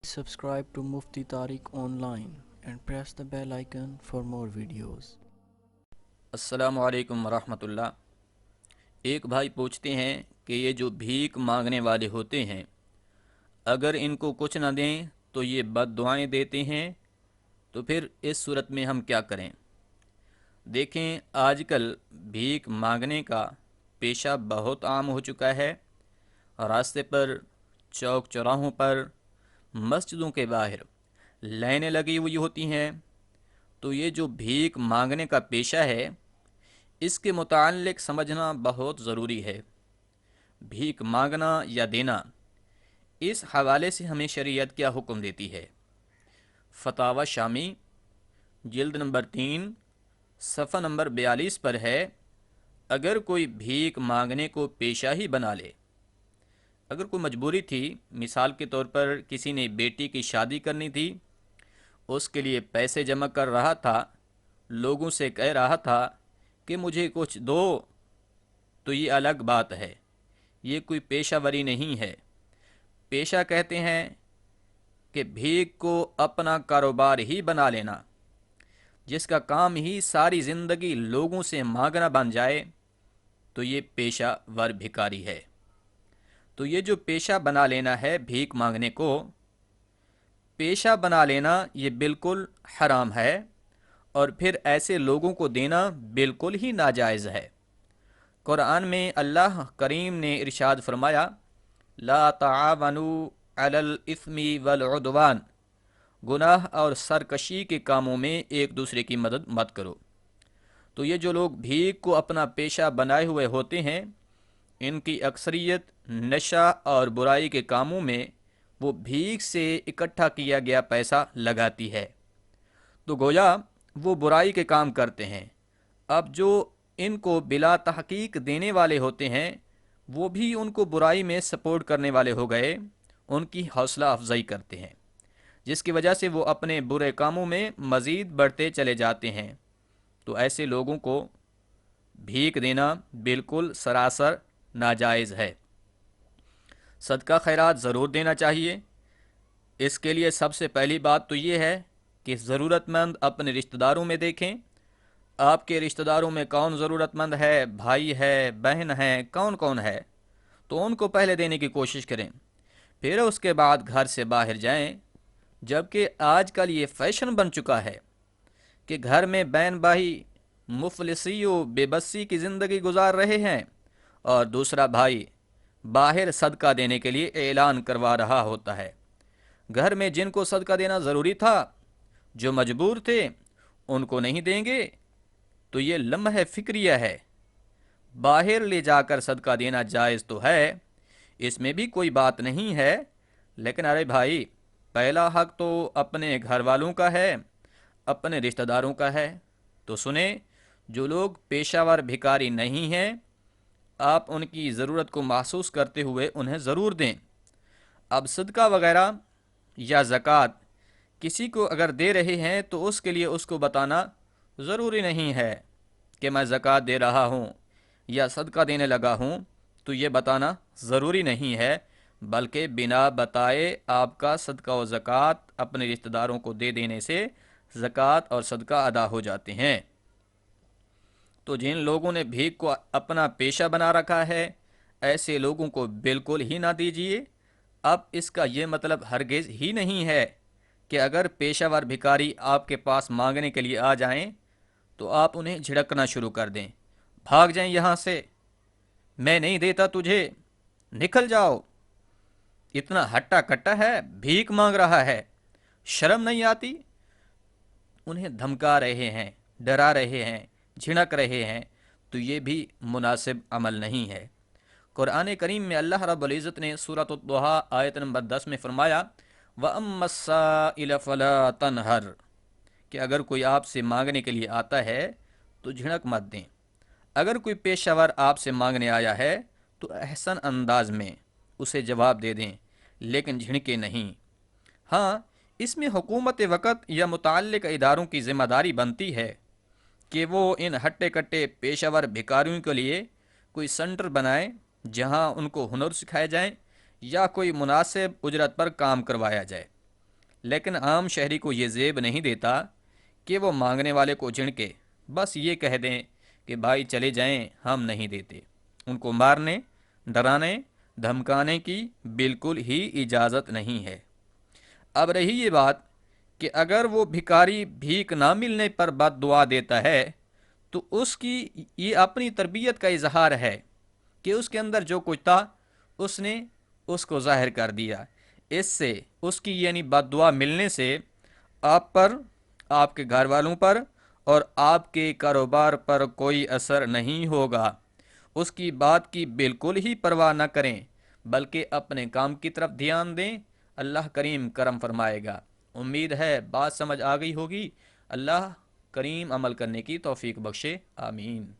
subscribe to Mufti Tariq Online and press the bell icon for more videos. السلام علیکم ورحمۃ اللہ۔ ایک بھائی پوچھتے ہیں کہ یہ جو بھیک مانگنے والے ہوتے ہیں، اگر ان کو کچھ نہ دیں تو یہ بد دعائیں دیتے ہیں، تو پھر اس صورت میں ہم کیا کریں؟ دیکھیں، آج کل بھیک مانگنے کا پیشہ بہت عام ہو چکا ہے۔ راستے پر، چوک چوراہوں پر، مسجدوں کے باہر لائنیں لگی ہوئی ہوتی ہیں۔ تو یہ جو بھیک مانگنے کا پیشہ ہے، اس کے متعلق سمجھنا بہت ضروری ہے۔ بھیک مانگنا یا دینا، اس حوالے سے ہمیں شریعت کیا حکم دیتی ہے؟ فتاوی شامی جلد نمبر 3 صفحہ نمبر 42 پر ہے، اگر کوئی بھیک مانگنے کو پیشہ ہی بنا لے، اگر کوئی مجبوری تھی، مثال کے طور پر کسی نے بیٹی کی شادی کرنی تھی، اس کے لیے پیسے جمع کر رہا تھا، لوگوں سے کہہ رہا تھا کہ مجھے کچھ دو، تو یہ الگ بات ہے، یہ کوئی پیشہ وری نہیں ہے۔ پیشہ کہتے ہیں کہ بھیک کو اپنا کاروبار ہی بنا لینا، جس کا کام ہی ساری زندگی لوگوں سے مانگنا بن جائے، تو یہ پیشہ ور بھکاری ہے۔ تو یہ جو پیشہ بنا لینا ہے بھیک مانگنے کو، پیشہ بنا لینا یہ بالکل حرام ہے، اور پھر ایسے لوگوں کو دینا بالکل ہی ناجائز ہے۔ قرآن میں اللہ کریم نے ارشاد فرمایا، لا تعاونوا علی الاثم والعدوان، گناہ اور سرکشی کے کاموں میں ایک دوسرے کی مدد مت کرو۔ تو یہ جو لوگ بھیک کو اپنا پیشہ بنائے ہوئے ہوتے ہیں، ان کی اکثریت نشہ اور برائی کے کاموں میں وہ بھیک سے اکٹھا کیا گیا پیسہ لگاتی ہے، تو گویا وہ برائی کے کام کرتے ہیں۔ اب جو ان کو بلا تحقیق دینے والے ہوتے ہیں، وہ بھی ان کو برائی میں سپورٹ کرنے والے ہو گئے، ان کی حوصلہ افزائی کرتے ہیں، جس کی وجہ سے وہ اپنے برے کاموں میں مزید بڑھتے چلے جاتے ہیں۔ تو ایسے لوگوں کو بھیک دینا بالکل سراسر ناجائز ہے۔ صدقہ خیرات ضرور دینا چاہیے۔ اس کے لیے سب سے پہلی بات تو یہ ہے کہ ضرورت مند اپنے رشتہ داروں میں دیکھیں، آپ کے رشتہ داروں میں کون ضرورت مند ہے، بھائی ہے، بہن ہے، کون کون ہے، تو ان کو پہلے دینے کی کوشش کریں، پھر اس کے بعد گھر سے باہر جائیں۔ جبکہ آج کل یہ فیشن بن چکا ہے کہ گھر میں بہن بھائی مفلسی و بے بسی کی زندگی گزار رہے ہیں، اور دوسرا بھائی باہر صدقہ دینے کے لیے اعلان کروا رہا ہوتا ہے۔ گھر میں جن کو صدقہ دینا ضروری تھا، جو مجبور تھے، ان کو نہیں دیں گے، تو یہ لمحہ فکریہ ہے۔ باہر لے جا کر صدقہ دینا جائز تو ہے، اس میں بھی کوئی بات نہیں ہے، لیکن ارے بھائی، پہلا حق تو اپنے گھر والوں کا ہے، اپنے رشتہ داروں کا ہے۔ تو سنیں، جو لوگ پیشہ ور بھکاری نہیں ہیں، آپ ان کی ضرورت کو محسوس کرتے ہوئے انہیں ضرور دیں۔ اب صدقہ وغیرہ یا زکوٰۃ کسی کو اگر دے رہے ہیں، تو اس کے لیے اس کو بتانا ضروری نہیں ہے کہ میں زکوٰۃ دے رہا ہوں یا صدقہ دینے لگا ہوں، تو یہ بتانا ضروری نہیں ہے، بلکہ بنا بتائے آپ کا صدقہ و زکوٰۃ اپنے رشتہ داروں کو دے دینے سے زکوٰۃ اور صدقہ ادا ہو جاتے ہیں۔ تو جن لوگوں نے بھیک کو اپنا پیشہ بنا رکھا ہے، ایسے لوگوں کو بالکل ہی نہ دیجیے۔ اب اس کا یہ مطلب ہرگز ہی نہیں ہے کہ اگر پیشہ ور بھکاری آپ کے پاس مانگنے کے لیے آ جائیں تو آپ انہیں جھڑکنا شروع کر دیں، بھاگ جائیں یہاں سے، میں نہیں دیتا تجھے، نکل جاؤ، اتنا ہٹا کٹا ہے، بھیک مانگ رہا ہے، شرم نہیں آتی؟ انہیں دھمکا رہے ہیں، ڈرا رہے ہیں، جھڑک رہے ہیں، تو یہ بھی مناسب عمل نہیں ہے۔ قرآن کریم میں اللہ رب العزت نے سورۃ الضحیٰ آیت نمبر 10 میں فرمایا، وَأَمَّا السَّائِلَ فَلَا تَنْهَرْ، کہ اگر کوئی آپ سے مانگنے کے لیے آتا ہے تو جھڑک مت دیں۔ اگر کوئی پیشہ ور آپ سے مانگنے آیا ہے تو احسن انداز میں اسے جواب دے دیں، لیکن جھڑکے نہیں۔ ہاں، اس میں حکومت وقت یا متعلقہ اداروں کی ذمہ داری بنتی ہے کہ وہ ان ہٹے کٹے پیشہ ور بھکاریوں کے لیے کوئی سنٹر بنائیں جہاں ان کو ہنر سکھائے جائیں، یا کوئی مناسب اجرت پر کام کروایا جائے۔ لیکن عام شہری کو یہ زیب نہیں دیتا کہ وہ مانگنے والے کو جھڑکے بس یہ کہہ دیں کہ بھائی چلے جائیں، ہم نہیں دیتے۔ ان کو مارنے، ڈرانے، دھمکانے کی بالکل ہی اجازت نہیں ہے۔ اب رہی یہ بات کہ اگر وہ بھکاری بھیک نہ ملنے پر بد دعا دیتا ہے تو اس کی یہ اپنی تربیت کا اظہار ہے کہ اس کے اندر جو کچھ تھا اس نے اس کو ظاہر کر دیا۔ اس سے اس کی یعنی بد دعا ملنے سے آپ پر، آپ کے گھر والوں پر اور آپ کے کاروبار پر کوئی اثر نہیں ہوگا۔ اس کی بات کی بالکل ہی پرواہ نہ کریں بلکہ اپنے کام کی طرف دھیان دیں، اللہ کریم کرم فرمائے گا۔ امید ہے بات سمجھ آ گئی ہوگی۔ اللہ کریم عمل کرنے کی توفیق بخشے، آمین۔